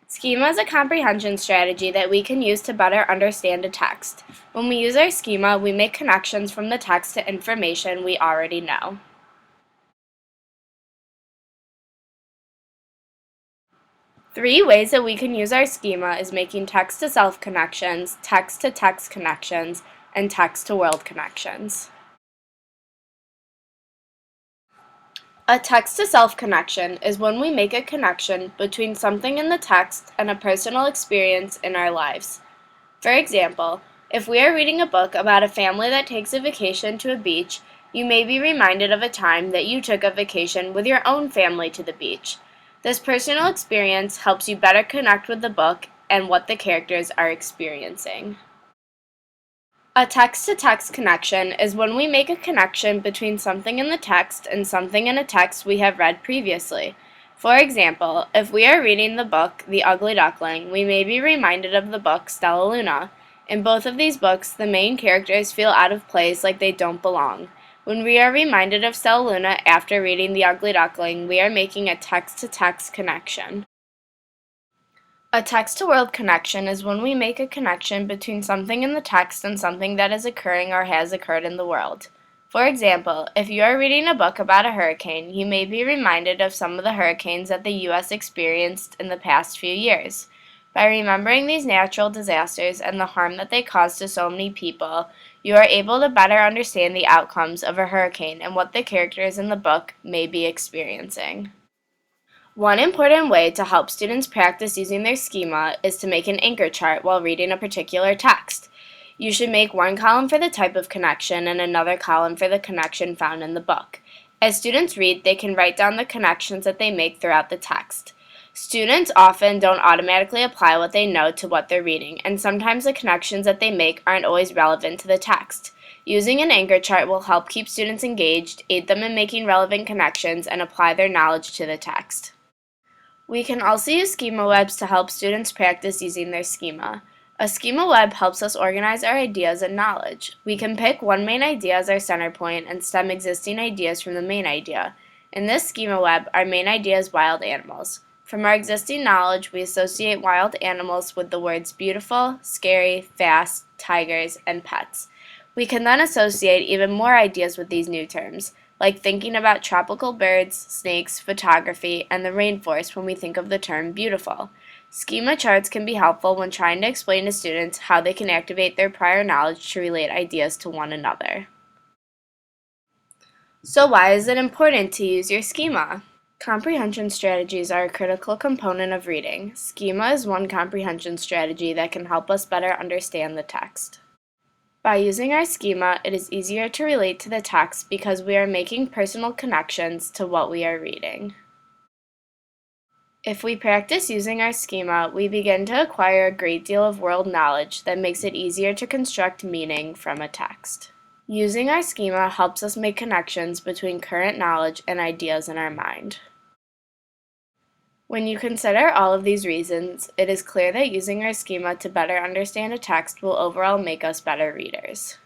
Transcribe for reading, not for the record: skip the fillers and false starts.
Schema is a comprehension strategy that we can use to better understand a text. When we use our schema, we make connections from the text to information we already know. Three ways that we can use our schema is making text-to-self connections, text-to-text connections, and text-to-world connections. A text-to-self connection is when we make a connection between something in the text and a personal experience in our lives. For example, if we are reading a book about a family that takes a vacation to a beach, you may be reminded of a time that you took a vacation with your own family to the beach. This personal experience helps you better connect with the book and what the characters are experiencing. A text-to-text connection is when we make a connection between something in the text and something in a text we have read previously. For example, if we are reading the book The Ugly Duckling, we may be reminded of the book Stella Luna. In both of these books, the main characters feel out of place, like they don't belong. When we are reminded of Stella Luna after reading The Ugly Duckling, we are making a text-to-text connection. A text-to-world connection is when we make a connection between something in the text and something that is occurring or has occurred in the world. For example, if you are reading a book about a hurricane, you may be reminded of some of the hurricanes that the U.S. experienced in the past few years. By remembering these natural disasters and the harm that they caused to so many people, you are able to better understand the outcomes of a hurricane and what the characters in the book may be experiencing. One important way to help students practice using their schema is to make an anchor chart while reading a particular text. You should make one column for the type of connection and another column for the connection found in the book. As students read, they can write down the connections that they make throughout the text. Students often don't automatically apply what they know to what they're reading, and sometimes the connections that they make aren't always relevant to the text. Using an anchor chart will help keep students engaged, aid them in making relevant connections, and apply their knowledge to the text. We can also use schema webs to help students practice using their schema. A schema web helps us organize our ideas and knowledge. We can pick one main idea as our center point and stem existing ideas from the main idea. In this schema web, our main idea is wild animals. From our existing knowledge, we associate wild animals with the words beautiful, scary, fast, tigers, and pets. We can then associate even more ideas with these new terms, like thinking about tropical birds, snakes, photography, and the rainforest when we think of the term beautiful. Schema charts can be helpful when trying to explain to students how they can activate their prior knowledge to relate ideas to one another. So why is it important to use your schema? Comprehension strategies are a critical component of reading. Schema is one comprehension strategy that can help us better understand the text. By using our schema, it is easier to relate to the text because we are making personal connections to what we are reading. If we practice using our schema, we begin to acquire a great deal of world knowledge that makes it easier to construct meaning from a text. Using our schema helps us make connections between current knowledge and ideas in our mind. When you consider all of these reasons, it is clear that using our schema to better understand a text will overall make us better readers.